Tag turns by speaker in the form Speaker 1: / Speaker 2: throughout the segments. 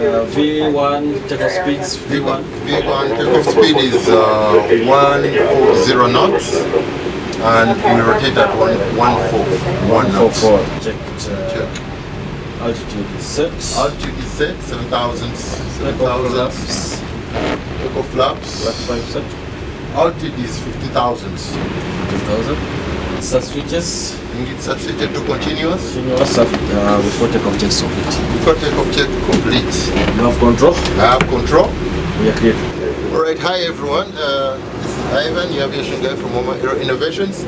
Speaker 1: V1 takeoff speeds.
Speaker 2: V1 takeoff speed is 140 knots, and we rotate at 141 knots.
Speaker 1: Check. Altitude is set.
Speaker 2: Altitude is set, 7,000. Takeoff flaps.
Speaker 1: Flaps 5 set.
Speaker 2: Altitude is 50,000.
Speaker 1: 50,000. Start switches.
Speaker 2: It's switched to continuous.
Speaker 1: Continuous before takeoff check socket.
Speaker 2: Before takeoff check complete.
Speaker 1: You have control?
Speaker 2: I have control.
Speaker 1: We are clear.
Speaker 2: Alright, hi everyone. This is Ivan, your aviation guy from Moma Aero Innovations.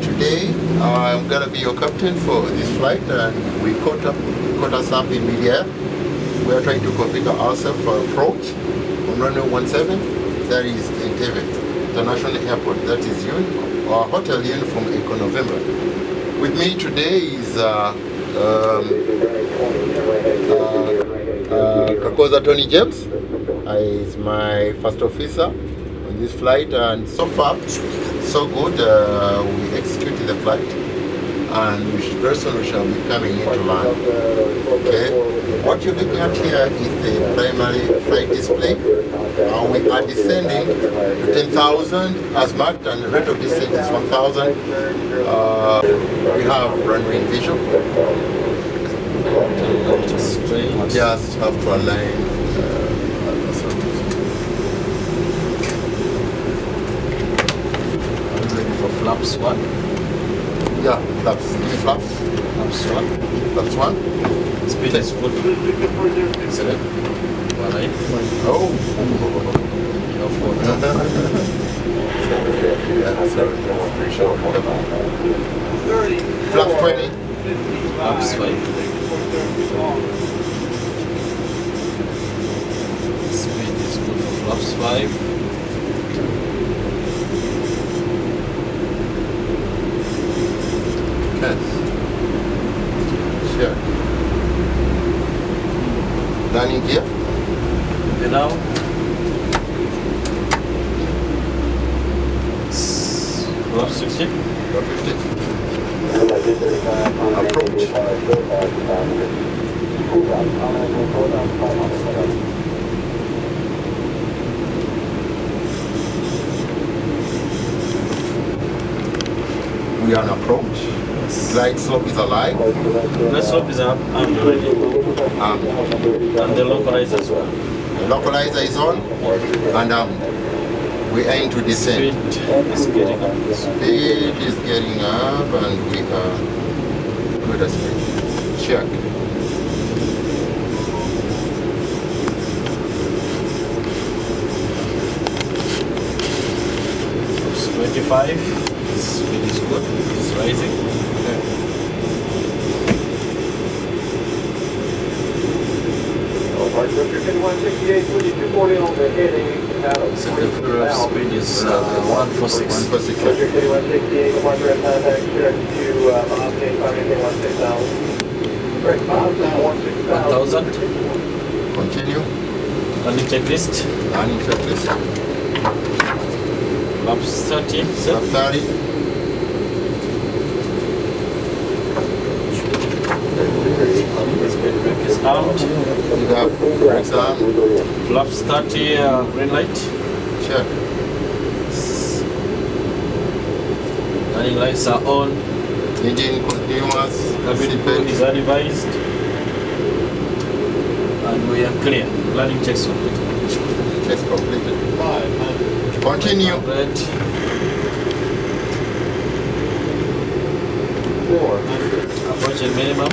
Speaker 2: Today I'm gonna be your captain for this flight, and we caught us up in midair. We are trying to configure ourselves for approach on runway 17. That is Entebbe International Airport. That is our hotel uniform Eco November. With me today is Kakoza Tony James. Is my first officer on this flight, and so far so good. We executed the flight, and very soon we shall be coming in to land. Okay, what you're looking at here is the primary flight display. We are descending to 10,000 as marked, and the rate of descent is 1,000. We have runway visual. Just have to align.
Speaker 1: For flaps 1.
Speaker 2: Yeah, flaps. Flaps 1. Flaps 1.
Speaker 1: Speed is good. Excellent. Alright.
Speaker 2: Oh.
Speaker 1: Of course.
Speaker 2: Flaps 20.
Speaker 1: Flaps 5. Speed is good for flaps 5.
Speaker 2: Yes. Sure. Landing gear.
Speaker 1: And now, flaps 50.
Speaker 2: Approach. We are on approach. Glide slope is alive.
Speaker 1: The slope is up and ready. And the localizer as well.
Speaker 2: The localizer is on, and we aim to descend.
Speaker 1: Speed is getting up.
Speaker 2: Speed is getting up, and we are good at speed. Check.
Speaker 1: It's 25. Speed is good. It's rising. Second floor of speed is 146. 1,000.
Speaker 2: Continue.
Speaker 1: Landing checklist.
Speaker 2: Landing checklist.
Speaker 1: Flaps 30.
Speaker 2: Flap 30.
Speaker 1: Speed brake is out.
Speaker 2: Brakes on.
Speaker 1: Flaps 30. Green light.
Speaker 2: Check.
Speaker 1: Landing lights are on.
Speaker 2: Engine continuous.
Speaker 1: Cabin crew is advised. And we are clear. Landing checks completed.
Speaker 2: Checks completed. Continue.
Speaker 1: Red. Approaching minimum.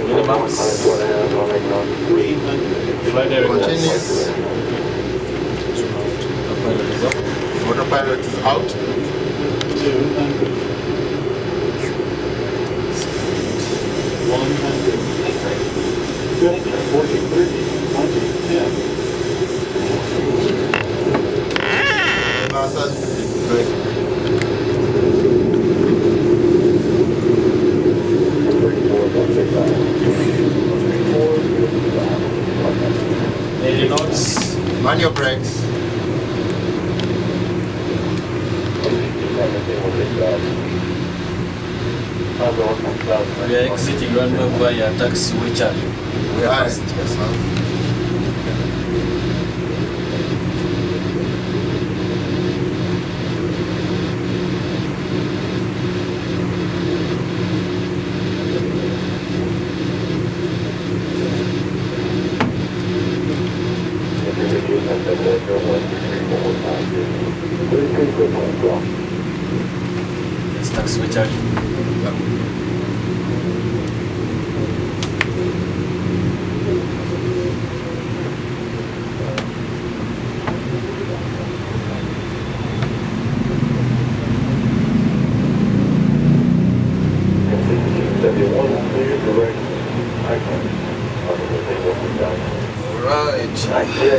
Speaker 1: Minimums. Flight directives. Autopilot is off.
Speaker 2: Autopilot is out. On your brakes.
Speaker 1: We are exiting runway via taxiway Charlie. We are passengers. Yes, taxiway Charlie.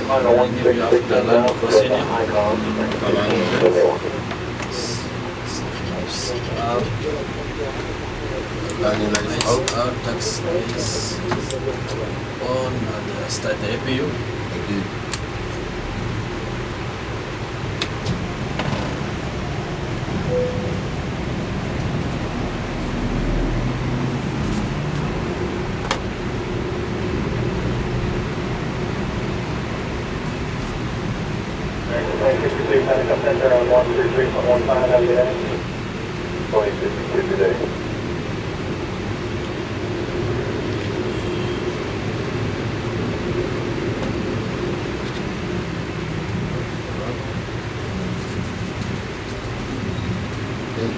Speaker 1: Alright, I'll give you after land crossing. Out, taxi is on and start the APU.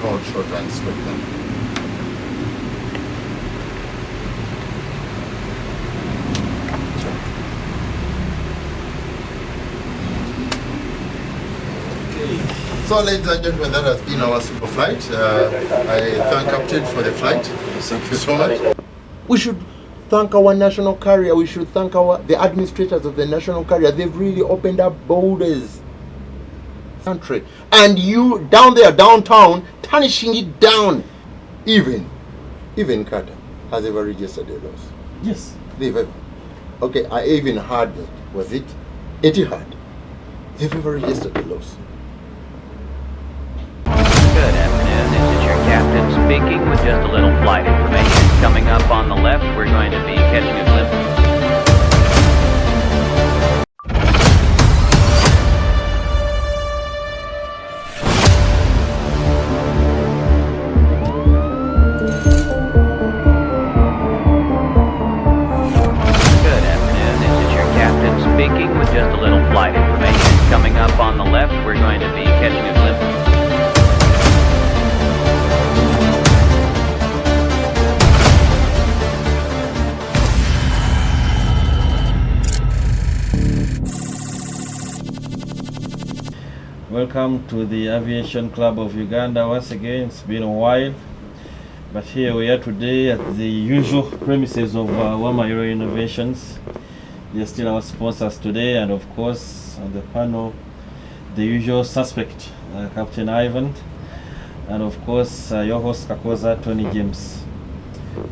Speaker 2: Hold short and stop them. So, ladies and gentlemen, that has been our super flight. I thank Captain for the flight. Thank you so much. We should thank our national carrier. We should thank the administrators of the national carrier. They've really opened up borders. Country. And you down there, downtown, tarnishing it down. Even Qatar has ever registered a loss.
Speaker 1: Yes.
Speaker 2: They've ever. Okay, I even heard that. Was it Etihad? They've ever registered a loss.
Speaker 3: Good afternoon, this is your captain speaking with just a little flight information. Coming up on the left, we're going to be catching a glimpse. Good afternoon, this is your captain speaking with just a little flight information. Coming up on the left, we're going to be catching a glimpse.
Speaker 1: Welcome to the Aviation Club of Uganda. Once again, it's been a while, but here we are today at the usual premises of Wama Aero Innovations. They're still our sponsors today, and of course on the panel, the usual suspect, Captain Ivan, and of course your host Kakoza, Tony James.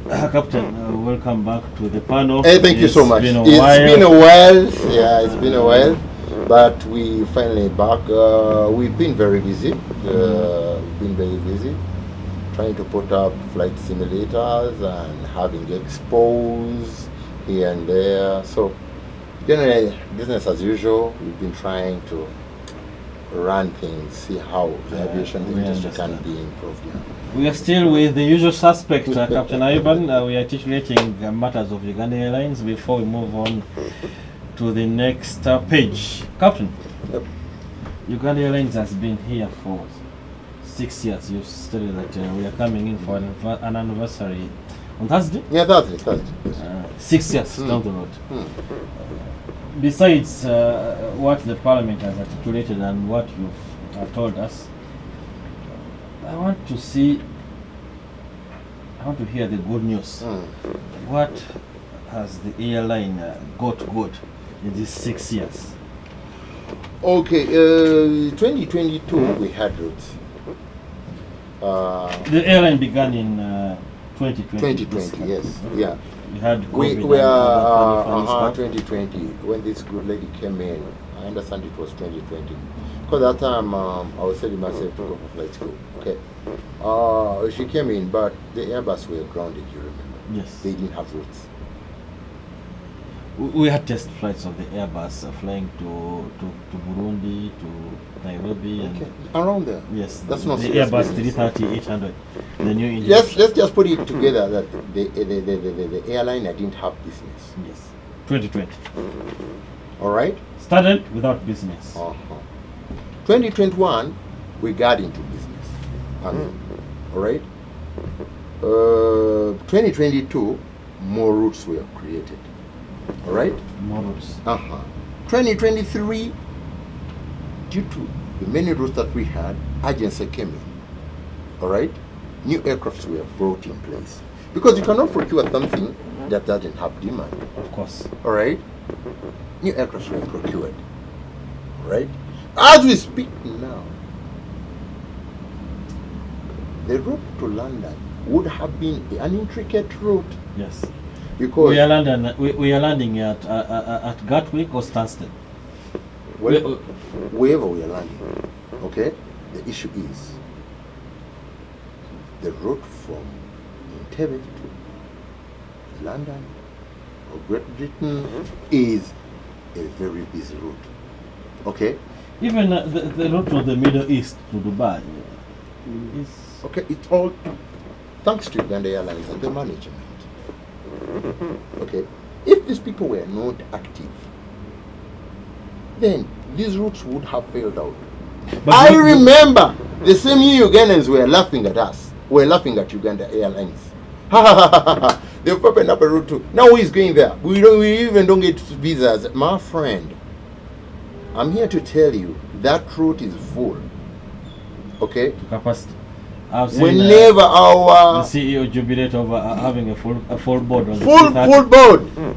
Speaker 1: Captain, welcome back to the panel.
Speaker 2: Hey, thank you so much.
Speaker 1: Been a
Speaker 2: It's
Speaker 1: while.
Speaker 2: been a while. Yeah, it's been a while. But we finally back. We've been very busy. Trying to put up flight simulators and having expos here and there. So generally, business as usual. We've been trying to run things, see how the aviation industry can be improved. Yeah.
Speaker 1: We are still with the usual suspect, Captain Ivan. We are articulating matters of Uganda Airlines before we move on to the next page. Captain,
Speaker 2: Yep.
Speaker 1: Uganda Airlines has been here for 6 years. You've stated that we are coming in for an anniversary on Thursday?
Speaker 2: Yeah, Thursday.
Speaker 1: 6 years down the road. Besides what the Parliament has articulated and what you've told us, I want to hear the good news. What has the airline got good in these 6 years?
Speaker 2: Okay, 2022 we had routes.
Speaker 1: The airline began in 2020.
Speaker 2: 2020, yes, yeah.
Speaker 1: We had COVID
Speaker 2: We
Speaker 1: and other funny stuff.
Speaker 2: 2020 when this good lady came in. I understand it was 2020 because that time I was telling myself to go for flight school. Okay, She came in, but the Airbus were grounded, you remember?
Speaker 1: Yes.
Speaker 2: They didn't have routes.
Speaker 1: We had test flights of the Airbus flying to Burundi, to Nairobi,
Speaker 2: Okay.
Speaker 1: and
Speaker 2: Around there.
Speaker 1: yes,
Speaker 2: That's not
Speaker 1: the
Speaker 2: serious
Speaker 1: Airbus
Speaker 2: business.
Speaker 1: 330-800, the new engine.
Speaker 2: Let's just put it together that the airline didn't have business.
Speaker 1: Yes, 2020
Speaker 2: All right?
Speaker 1: started without business.
Speaker 2: 2021, we got into business. All right? 2022, more routes were created. All right?
Speaker 1: Models.
Speaker 2: 2023, due to the many routes that we had, agency came in. All right? New aircrafts were brought in place. Because you cannot procure something that doesn't have demand.
Speaker 1: Of course.
Speaker 2: All right? New aircrafts were procured. All right? As we speak now, the route to London would have been an intricate route.
Speaker 1: Yes.
Speaker 2: Because
Speaker 1: We are landing at Gatwick or Stansted.
Speaker 2: wherever we are landing, okay, the issue is the route from Entebbe to London or Great Britain is a very busy route. Okay?
Speaker 1: Even the route to the Middle East to Dubai is
Speaker 2: Okay, it's all thanks to Uganda Airlines and the management. Okay? If these people were not active, then these routes would have failed out.
Speaker 1: But
Speaker 2: I
Speaker 1: you-
Speaker 2: remember the same year Ugandans were laughing at us. Were laughing at Uganda Airlines. They've opened up a route too. Now who is going there? We even don't get visas. My friend, I'm here to tell you that route is full. Okay?
Speaker 1: to capacity. I've seen
Speaker 2: Whenever
Speaker 1: the
Speaker 2: our
Speaker 1: CEO jubilate over having a full board on the
Speaker 2: full
Speaker 1: 330.
Speaker 2: board,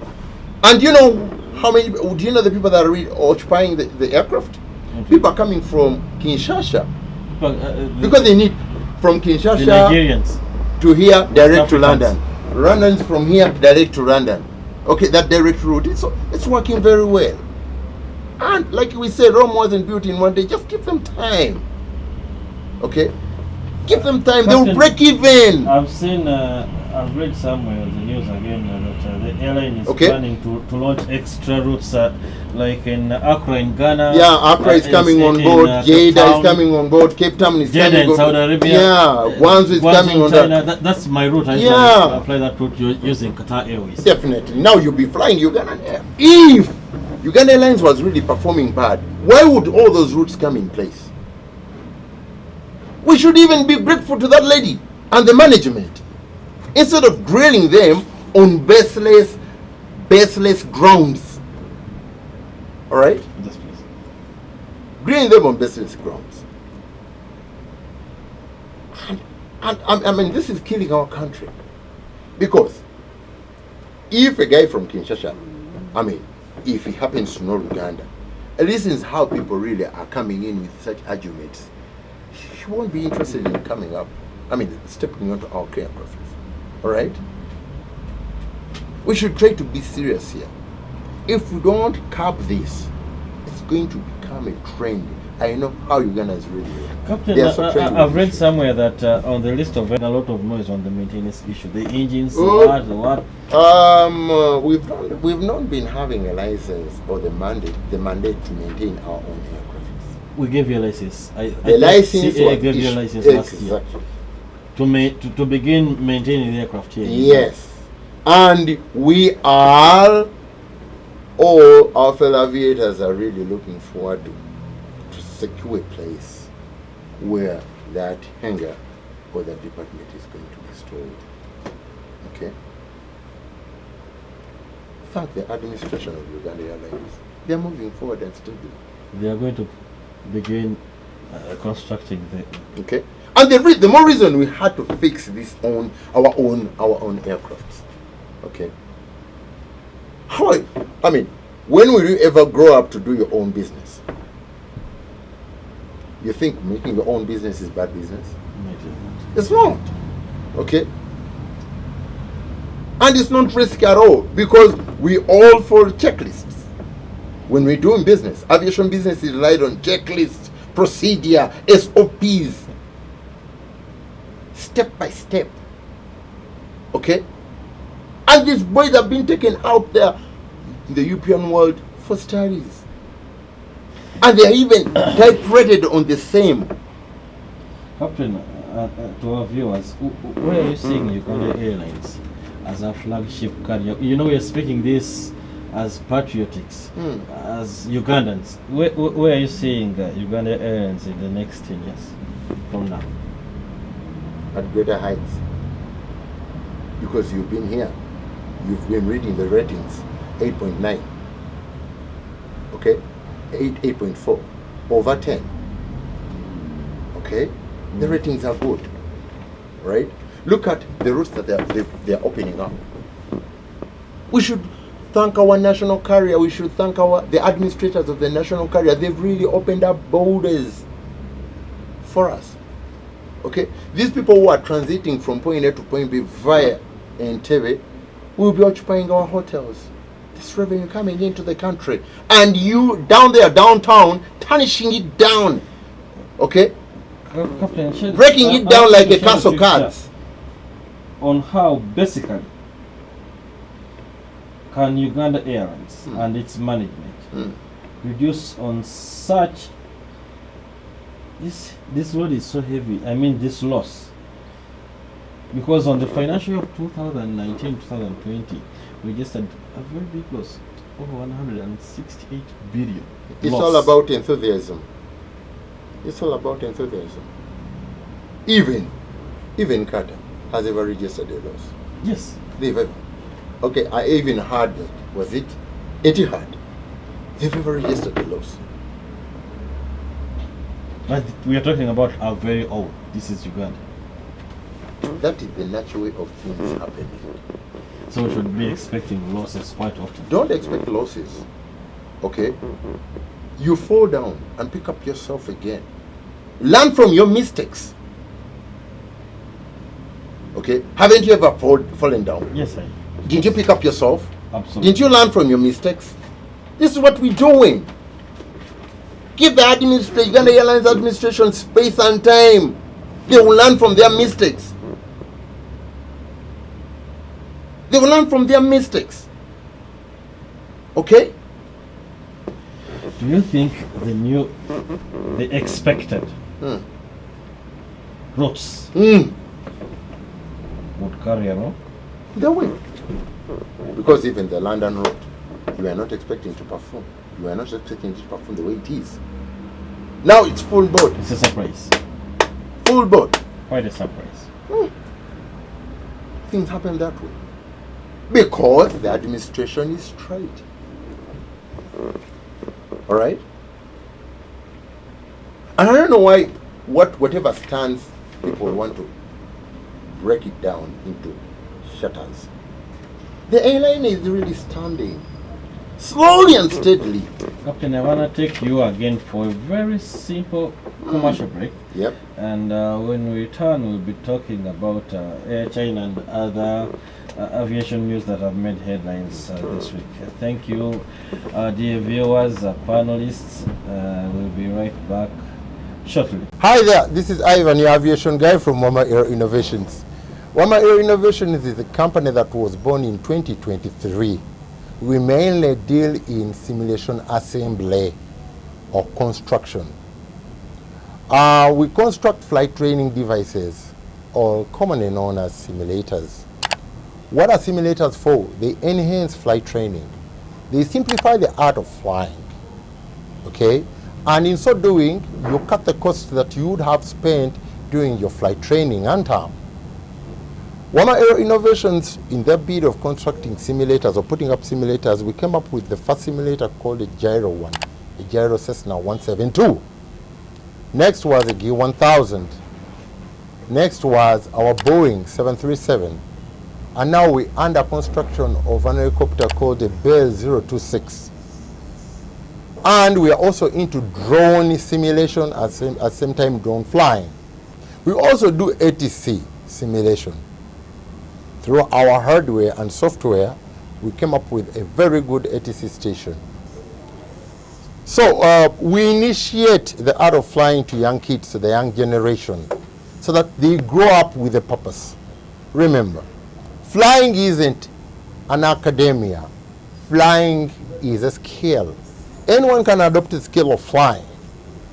Speaker 2: and you know how many? Do you know the people that are occupying the aircraft? People are coming from Kinshasa because they need from
Speaker 1: the
Speaker 2: Kinshasa
Speaker 1: Nigerians.
Speaker 2: to here direct to
Speaker 1: Africans.
Speaker 2: London. London's from here direct to London. Okay, that direct route it's working very well. And like we said, Rome wasn't built in one day. Just give them time. Okay, give them time. They'll
Speaker 1: Captain,
Speaker 2: break even.
Speaker 1: I've read somewhere in the news again that the airline is
Speaker 2: Okay.
Speaker 1: planning to launch extra routes like in Accra in Ghana.
Speaker 2: Yeah, Accra is coming on board. Jeddah is coming on board. Cape Town is
Speaker 1: Jeddah
Speaker 2: coming
Speaker 1: in
Speaker 2: on
Speaker 1: Saudi
Speaker 2: board.
Speaker 1: Arabia.
Speaker 2: Yeah, Guangzhou is coming on
Speaker 1: China.
Speaker 2: that.
Speaker 1: That's my route. I
Speaker 2: Yeah.
Speaker 1: fly that route using Qatar Airways.
Speaker 2: Definitely. Now you'll be flying Uganda Air. If Uganda Airlines was really performing bad, why would all those routes come in place? We should even be grateful to that lady and the management. Instead of grilling them on baseless grounds. Alright?
Speaker 1: Yes, please.
Speaker 2: Grilling them on baseless grounds. And I mean, this is killing our country. Because if a guy from Kinshasa, I mean, if he happens to know Uganda, and listens how people really are coming in with such arguments, he won't be interested in coming up. I mean, stepping onto our aircraft. All right? We should try to be serious here. If we don't curb this, it's going to become a trend. I know how Uganda is really.
Speaker 1: Captain,
Speaker 2: They are so trendy
Speaker 1: I've
Speaker 2: with
Speaker 1: read
Speaker 2: this.
Speaker 1: somewhere that on the list of a lot of noise on the maintenance issue, the engines, the
Speaker 2: Oh.
Speaker 1: what.
Speaker 2: We've not been having a license or the mandate to maintain our own aircraft.
Speaker 1: We gave you a license.
Speaker 2: The license
Speaker 1: CA
Speaker 2: was
Speaker 1: gave you a
Speaker 2: issued-
Speaker 1: license last year
Speaker 2: exactly.
Speaker 1: to begin maintaining the aircraft here.
Speaker 2: Yes, and we are all our fellow aviators are really looking forward to secure a place where that hangar or that department is going to be stored. Okay. Thank the administration of Uganda Airlines. They are moving forward and steadily.
Speaker 1: They are going to begin constructing the.
Speaker 2: Okay. And the more reason we had to fix this on our own aircrafts. Okay. I mean, when will you ever grow up to do your own business? You think making your own business is bad business? It's not. Okay? And it's not risky at all because we all follow checklists. When we're doing business, aviation business is relied on checklists, procedure, SOPs. step by step. Okay? And these boys have been taken out there in the European world for studies. And they are even type-rated on the same.
Speaker 1: Captain, to our viewers, where are you seeing Uganda Airlines as a flagship carrier? You know, we are speaking this as patriotics, as Ugandans. Where are you seeing Uganda Airlines in the next 10 years from now?
Speaker 2: At greater heights. Because you've been here. You've been reading the ratings. 8.9. Okay? 8.4. Over 10. Okay? The ratings are good. Right? Look at the routes that they're opening up. We should thank our national carrier. We should thank the administrators of the national carrier. They've really opened up borders for us. Okay? These people who are transiting from point A to point B via Entebbe will be occupying our hotels. This revenue coming into the country. And you down there, downtown, tarnishing it down. Okay?
Speaker 1: Captain,
Speaker 2: breaking it down like a castle cards.
Speaker 1: On how basically can Uganda Airlines and its management reduce on such this load is so heavy, I mean this loss, because on the financial year of 2019-2020 we just had a very big loss, over 168 billion.
Speaker 2: It's
Speaker 1: loss.
Speaker 2: all about enthusiasm. It's all about enthusiasm. Even Qatar has ever registered a loss.
Speaker 1: Yes.
Speaker 2: They've ever. Okay, I even heard that. Was it Etihad? They've ever registered a loss.
Speaker 1: But we are talking about our very own. This is Uganda.
Speaker 2: That is the natural way of things happening.
Speaker 1: So we should be expecting losses quite often.
Speaker 2: Don't expect losses. Okay? You fall down and pick up yourself again. Learn from your mistakes. Okay? Haven't you ever fallen down?
Speaker 1: Yes, I.
Speaker 2: Didn't you pick up yourself?
Speaker 1: Absolutely.
Speaker 2: Didn't you learn from your mistakes? This is what we're doing. Give the Uganda Airlines administration space and time. They will learn from their mistakes. They will learn from their mistakes. Okay?
Speaker 1: Do you think the expected routes would carry along?
Speaker 2: They will. Because even the London route, you are not expecting to perform. You are not expecting to perform the way it is. Now it's full board.
Speaker 1: It's a surprise.
Speaker 2: Full board.
Speaker 1: Quite a surprise.
Speaker 2: Things happen that way. Because the administration is straight. Alright? And I don't know why whatever stands, people want to break it down into shutters. The airline is really standing slowly and steadily.
Speaker 1: Captain, I want to take you again for a very simple commercial break.
Speaker 2: Yep.
Speaker 1: And when we return, we'll be talking about Air China and other aviation news that have made headlines this week. Thank you, dear viewers, panelists. We'll be right back shortly.
Speaker 2: Hi there, this is Ivan, your aviation guy from Wama Air Innovations. Wama Air Innovations is a company that was born in 2023. We mainly deal in simulation assembly or construction. We construct flight training devices, or commonly known as simulators. What are simulators for? They enhance flight training. They simplify the art of flying. Okay? And in so doing, you cut the costs that you would have spent during your flight training and time. Wama Air Innovations, in their bid of constructing simulators or putting up simulators, we came up with the first simulator called a Gyro 1, a Gyro Cessna 172. Next was a GI 1000. Next was our Boeing 737. And now we're under construction of an helicopter called the Bell 026. And we are also into drone simulation at the same time drone flying. We also do ATC simulation. Through our hardware and software, we came up with a very good ATC station. So we initiate the art of flying to young kids, to the young generation, so that they grow up with a purpose. Remember, flying isn't an academia. Flying is a skill. Anyone can adopt the skill of flying.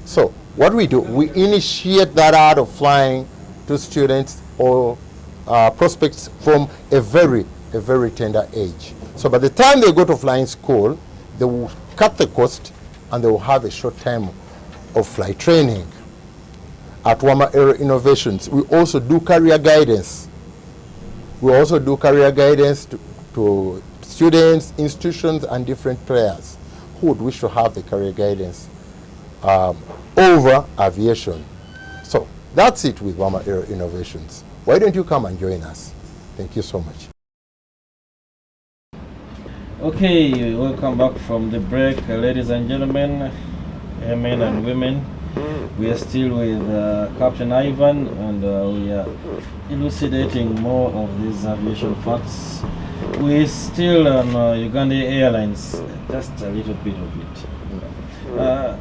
Speaker 2: So what we do, we initiate that art of flying to students or prospects from a very tender age. So by the time they go to flying school, they will cut the cost and they will have a short time of flight training. At Wama Aero Innovations, we also do career guidance. We also do career guidance to students, institutions, and different players who would wish to have the career guidance over aviation. So that's it with Wama Aero Innovations. Why don't you come and join us? Thank you so much.
Speaker 1: Okay, welcome back from the break, ladies and gentlemen, men and women. We are still with Captain Ivan, and we are elucidating more of these aviation facts. We're still on Uganda Airlines, just a little bit of it.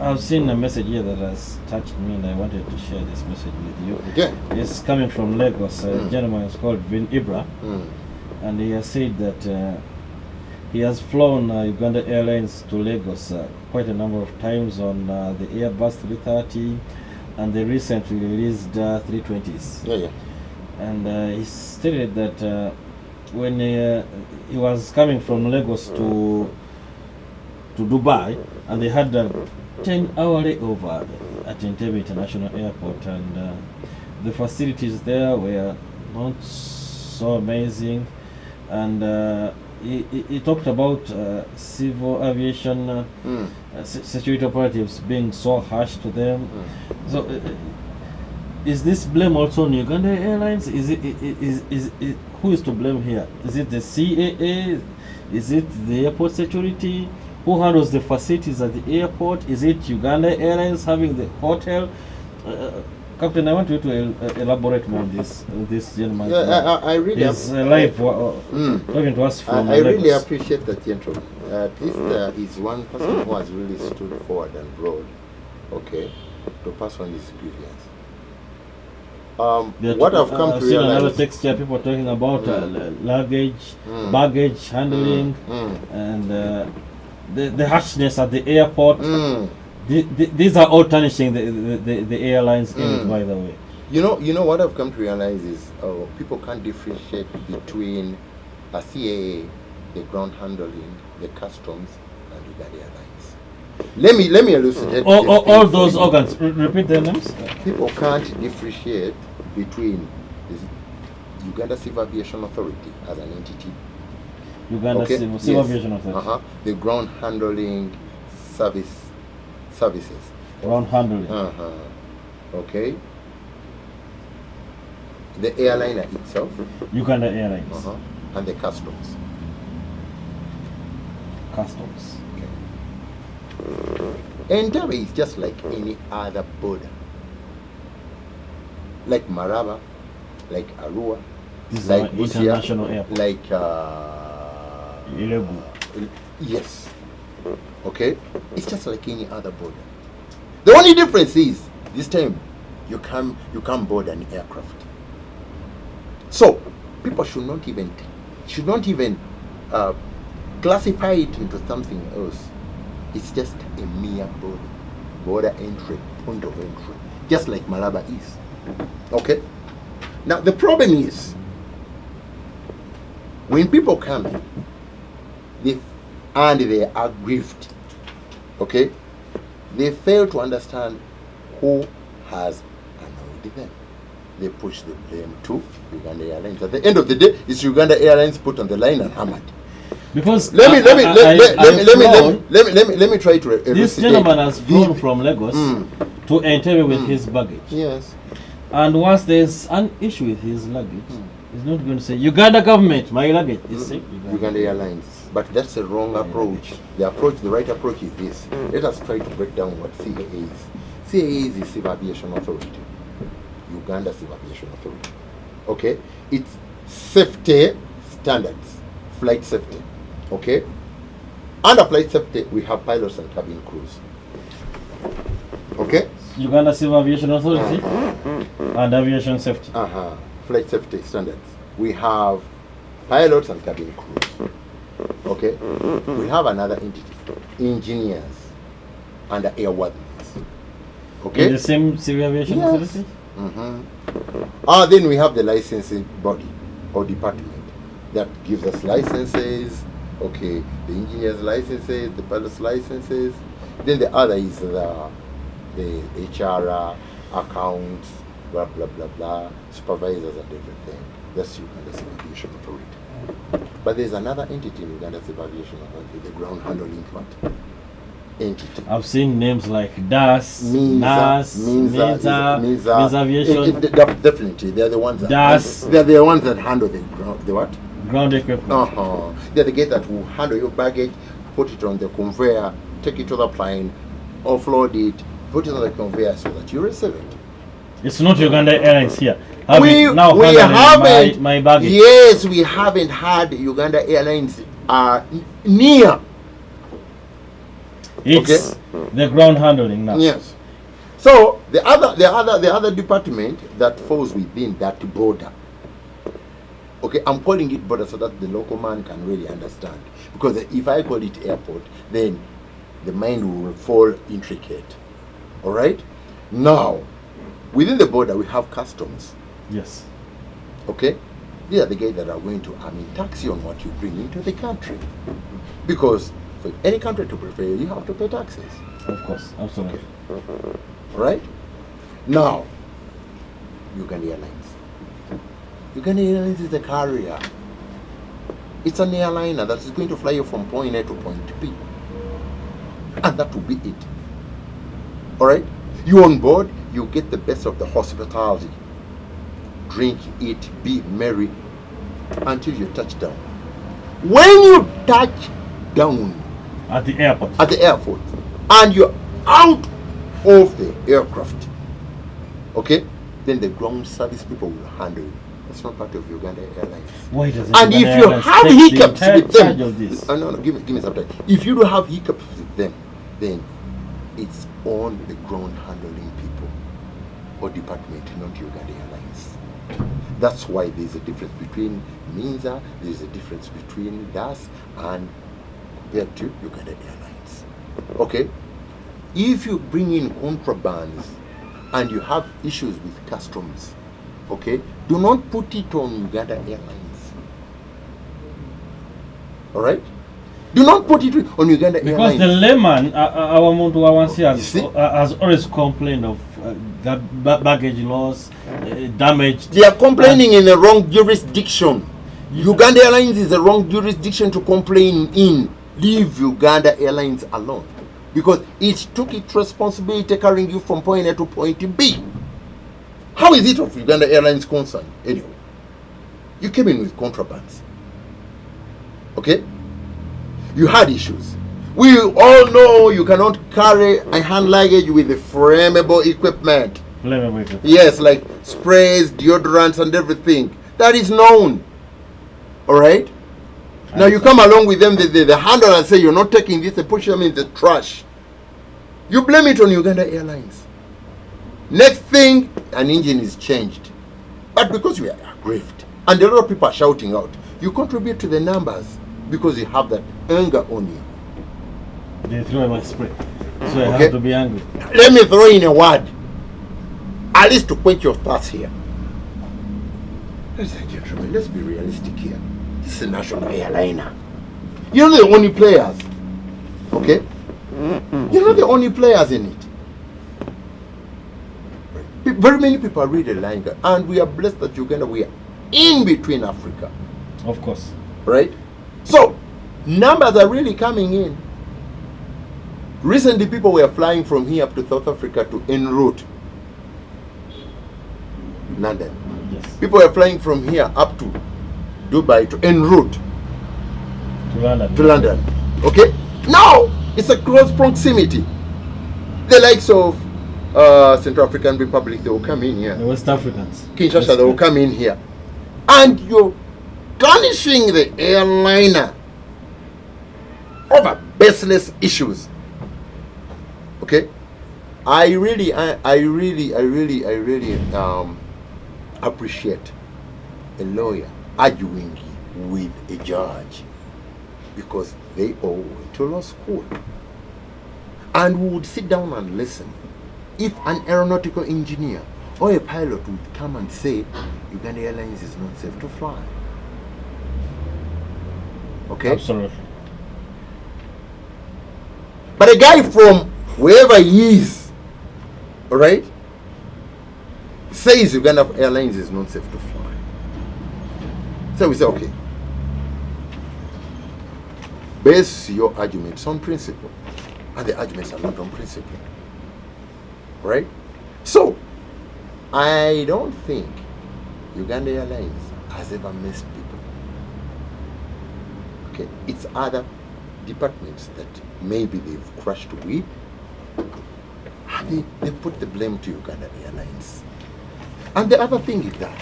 Speaker 1: I've seen a message here that has touched me, and I wanted to share this message with you.
Speaker 2: Okay.
Speaker 1: It's coming from Lagos. A gentleman is called Vin Ibra, and he has said that he has flown Uganda Airlines to Lagos quite a number of times on the Airbus 330 and the recently released 320s.
Speaker 2: Yeah.
Speaker 1: And he stated that when he was coming from Lagos to Dubai, and they had a 10-hour layover at Entebbe International Airport, and the facilities there were not so amazing, and he talked about civil aviation security operatives being so harsh to them. So is this blame also on Uganda Airlines? Is it who is to blame here? Is it the CAA? Is it the airport security? Who handles the facilities at the airport? Is it Uganda Airlines having the hotel? Captain, I want you to elaborate more on this gentleman.
Speaker 2: Yeah, I really
Speaker 1: live talking to us from
Speaker 2: I really
Speaker 1: Lagos.
Speaker 2: appreciate that gentleman. At least is one person who has really stood forward and broad, okay, to pass on his experience. What I've come to realize.
Speaker 1: Another text here, people talking about luggage, baggage handling, and the harshness at the airport. These are all tarnishing the airline's image, by the way.
Speaker 2: You know what I've come to realize is people can't differentiate between a CAA, the ground handling, the customs, and Uganda Airlines. Let me elucidate.
Speaker 1: All those organs. Repeat their names.
Speaker 2: People can't differentiate between the Uganda Civil Aviation Authority as an entity.
Speaker 1: Uganda Civil Aviation Authority.
Speaker 2: The ground handling services.
Speaker 1: Ground handling.
Speaker 2: Okay. The airliner itself.
Speaker 1: Uganda Airlines.
Speaker 2: And the customs.
Speaker 1: Customs.
Speaker 2: Entebbe is just like any other border. Like Maraba, like Arua, like Busia,
Speaker 1: international airport.
Speaker 2: like
Speaker 1: Ilegu.
Speaker 2: Yes. Okay? It's just like any other border. The only difference is this time you come board an aircraft. So people should not even classify it into something else. It's just a mere border entry, point of entry, just like Malaba is. Okay? Now the problem is when people come in, they are aggrieved. Okay? They fail to understand who has annoyed them. They push the blame to Uganda Airlines. At the end of the day, it's Uganda Airlines put on the line and hammered.
Speaker 1: Because
Speaker 2: let me try to elucidate.
Speaker 1: This gentleman has flown from Lagos to Entebbe with his baggage.
Speaker 2: Yes.
Speaker 1: And once there's an issue with his luggage, he's not going to say Uganda government, my luggage. He's saying
Speaker 2: Uganda Airlines. But that's the wrong approach. The right approach is this. Let us try to break down what CAA is. CAA is the Civil Aviation Authority. Uganda Civil Aviation Authority. Okay? It's safety standards. Flight safety. Okay? Under flight safety, we have pilots and cabin crews. Okay?
Speaker 1: Uganda Civil Aviation Authority and Aviation Safety.
Speaker 2: Flight safety standards. We have pilots and cabin crews. Okay? We have another entity, engineers and airworthiness. Okay?
Speaker 1: In the same Civil Aviation Authority?
Speaker 2: Then we have the licensing body or department that gives us licenses. Okay, the engineers' licenses, the pilots' licenses. Then the other is the HR, accounts, blah blah blah blah, supervisors and everything. That's Uganda Civil Aviation Authority. But there's another entity in Uganda Civil Aviation Authority, the ground handling entity.
Speaker 1: I've seen names like DAS, NAS, Minza Aviation.
Speaker 2: Definitely, they're the ones that
Speaker 1: DAS.
Speaker 2: They're the ones that handle the what?
Speaker 1: Ground equipment.
Speaker 2: They're the guys that will handle your baggage, put it on the conveyor, take it to the plane, offload it, put it on the conveyor so that you receive it.
Speaker 1: It's not Uganda Airlines here.
Speaker 2: We haven't.
Speaker 1: My baggage.
Speaker 2: Yes, we haven't had Uganda Airlines near.
Speaker 1: It's the ground handling now.
Speaker 2: Yes. So the other department that falls within that border. Okay, I'm calling it border so that the local man can really understand. Because if I call it airport, then the mind will fall intricate. All right. Now, within the border, we have customs.
Speaker 1: Yes.
Speaker 2: Okay, these are the guys that are going to tax you on what you bring into the country. Because for any country to prefer you, you have to pay taxes.
Speaker 1: Of course, absolutely.
Speaker 2: Okay. Right? Now, Uganda Airlines. Uganda Airlines is a carrier. It's an airliner that is going to fly you from point A to point B. And that will be it. Alright? You on board, you get the best of the hospitality. Drink, eat, be merry until you touch down. When you touch down
Speaker 1: At the airport.
Speaker 2: And you're out of the aircraft, okay, then the ground service people will handle you. That's not part of Uganda Airlines.
Speaker 1: Why does it?
Speaker 2: And if you have hiccups with them, no, give me some time. If you do have hiccups with them, then it's on the ground handling people or department, not Uganda Airlines. That's why there's a difference between Minza, there's a difference between DAS and compared to Uganda Airlines. Okay? If you bring in contrabands and you have issues with customs, okay, do not put it on Uganda Airlines. Alright? Do not put it on Uganda Airlines.
Speaker 1: Because the layman, our Muntu has always complained of baggage loss, damage.
Speaker 2: They are complaining in the wrong jurisdiction. Uganda Airlines is the wrong jurisdiction to complain in. Leave Uganda Airlines alone. Because it took its responsibility carrying you from point A to point B. How is it of Uganda Airlines concern anyway? You came in with contrabands. Okay? You had issues. We all know you cannot carry a hand luggage with the flammable equipment. Yes, like sprays, deodorants and everything. That is known. Alright? Now you come along with them, the handler and say you're not taking this, they push them in the trash. You blame it on Uganda Airlines. Next thing, an engine is changed. But because we are aggrieved, and a lot of people are shouting out, you contribute to the numbers because you have that anger on you.
Speaker 1: They threw my spray, so I have to be angry.
Speaker 2: Let me throw in a word, at least to quench your thirst here. Ladies and gentlemen, let's be realistic here. This is a national airliner. You're not the only players. Okay? You're not the only players in it. Very many people are really lying, and we are blessed that Uganda, we are in between Africa.
Speaker 1: Of course.
Speaker 2: Right? So, numbers are really coming in. Recently, people were flying from here up to South Africa to en route London.
Speaker 1: Yes.
Speaker 2: People were flying from here up to Dubai to en route
Speaker 1: to
Speaker 2: London. Okay? Now, it's a close proximity. The likes of Central African Republic, they will come in here.
Speaker 1: The West Africans.
Speaker 2: Kinshasa, they will come in here. And you're garnishing the airliner over baseless issues. Okay? I really appreciate a lawyer arguing with a judge, because they all went to law school and would sit down and listen. If an aeronautical engineer or a pilot would come and say Uganda Airlines is not safe to fly, okay?
Speaker 1: Absolutely.
Speaker 2: But a guy from wherever he is, all right, says Uganda Airlines is not safe to fly. So we say, okay, base your arguments on principle, and the arguments are not on principle, right? So I don't think Uganda Airlines has ever missed people. Okay, it's other departments that maybe they've crushed with, and they put the blame to Uganda Airlines. And the other thing is that,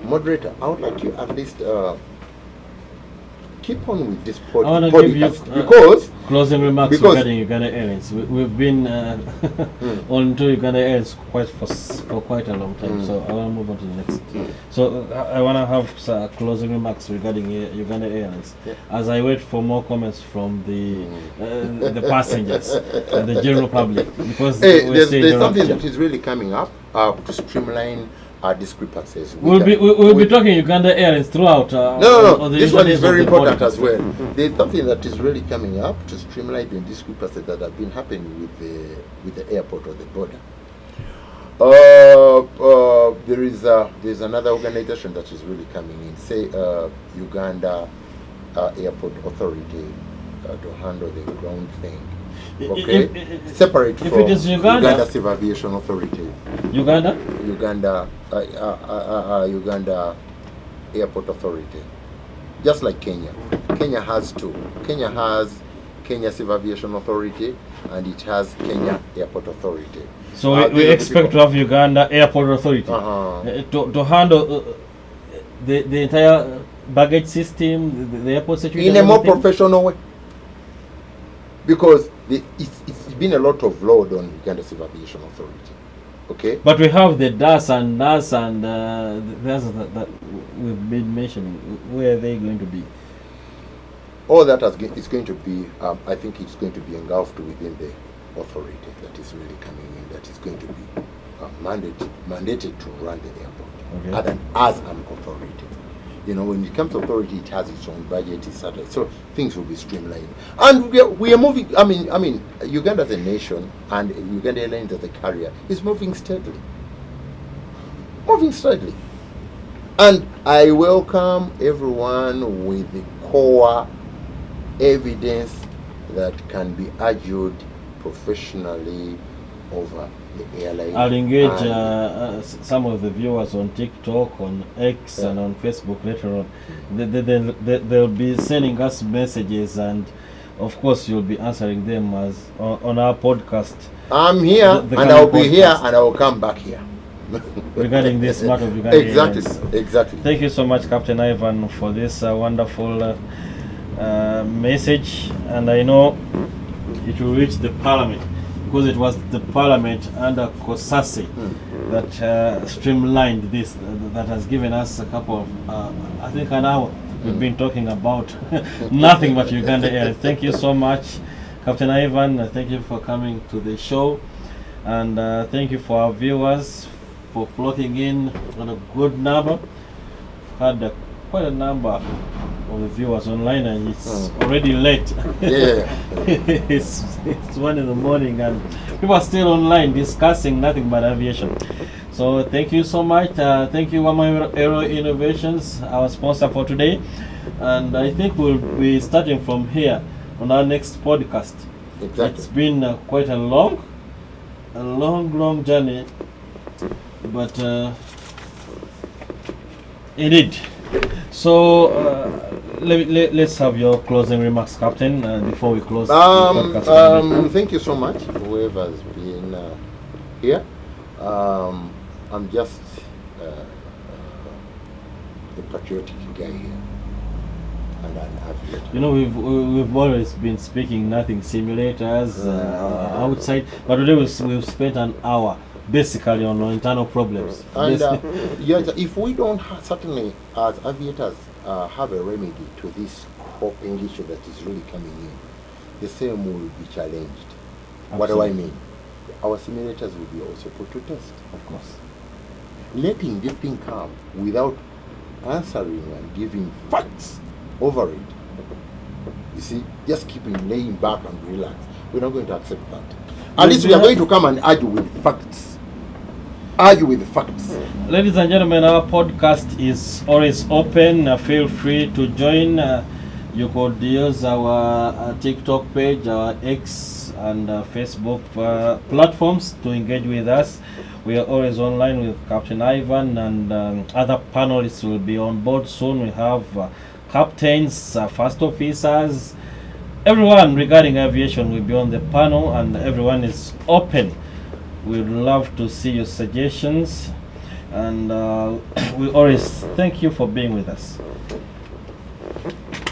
Speaker 2: moderator, I would like you at least keep on with this
Speaker 1: I want to give you
Speaker 2: podcast, because
Speaker 1: closing remarks regarding Uganda Airlines. We've been on to Uganda Airlines for quite a long time, so I want to move on to the next. So I want to have closing remarks regarding Uganda Airlines, as I wait for more comments from the passengers and the general public, because
Speaker 2: there's something that is really coming up to streamline discrepancies.
Speaker 1: We'll be talking Uganda Airlines throughout.
Speaker 2: No. This one is very important as well. There's something that is really coming up to streamline the discrepancies that have been happening with the airport or the border. There's another organization that is really coming in, say Uganda Airport Authority, to handle the ground thing. Okay, separate from
Speaker 1: it is Uganda
Speaker 2: Civil Aviation Authority.
Speaker 1: Uganda
Speaker 2: Airport Authority, just like Kenya. Kenya has two. Kenya has Kenya Civil Aviation Authority, and it has Kenya Airport Authority.
Speaker 1: So we expect to have Uganda Airport Authority to handle the entire baggage system, the airport security,
Speaker 2: in a more professional way, because it's been a lot of load on Uganda Civil Aviation Authority. Okay.
Speaker 1: But we have the DAS and NAS and that we've been mentioning. Where are they going to be?
Speaker 2: All that is going to be, I think it's going to be engulfed within the authority that is really coming in, that is going to be mandated to run the airport, as an authority. You know, when it comes to authority, it has its own budget, etc. So things will be streamlined, and we are moving. I mean, Uganda as a nation and Uganda Airlines as a carrier is moving steadily. And I welcome everyone with the core evidence that can be argued professionally over the airline.
Speaker 1: I'll engage some of the viewers on TikTok, on X, and on Facebook later on. They'll be sending us messages, and of course you'll be answering them as on our podcast.
Speaker 2: I'm here, and I'll be here, and I will come back here.
Speaker 1: Regarding this matter of Uganda Airlines.
Speaker 2: Exactly.
Speaker 1: Thank you so much, Captain Ivan, for this wonderful message, and I know it will reach the Parliament, because it was the Parliament under Kosase that streamlined this, that has given us a couple of, I think an hour, we've been talking about nothing but Uganda Airlines. Thank you so much, Captain Ivan. Thank you for coming to the show, and thank you for our viewers for flocking in on a good number. Had quite a number of the viewers online, and it's already late. It's 1 in the morning, and people are still online discussing nothing but aviation. So thank you so much. Thank you, Wama Aero Innovations, our sponsor for today. And I think we'll be starting from here on our next podcast.
Speaker 2: Exactly.
Speaker 1: It's been quite a long journey, but indeed. So let's have your closing remarks, Captain, before we close the podcast.
Speaker 2: Thank you so much, whoever's been here. I'm just the patriotic guy here. and an aviator.
Speaker 1: You know, we've always been speaking nothing simulators outside, but today we've spent an hour basically on internal problems.
Speaker 2: And yes, if we don't certainly as aviators have a remedy to this cropping issue that is really coming in, the same will be challenged.
Speaker 1: Absolutely.
Speaker 2: What do I mean? Our simulators will be also put to test.
Speaker 1: Of course.
Speaker 2: Letting this thing come without answering and giving facts over it. You see, just laying back and relax. We're not going to accept that. At least we are going to come and argue with facts. Argue with facts.
Speaker 1: Ladies and gentlemen, our podcast is always open. Feel free to join. You could use our TikTok page, our X and Facebook platforms to engage with us. We are always online with Captain Ivan, and other panelists will be on board soon. We have captains, first officers, everyone regarding aviation will be on the panel, and everyone is open. We'd love to see your suggestions, and we always thank you for being with us.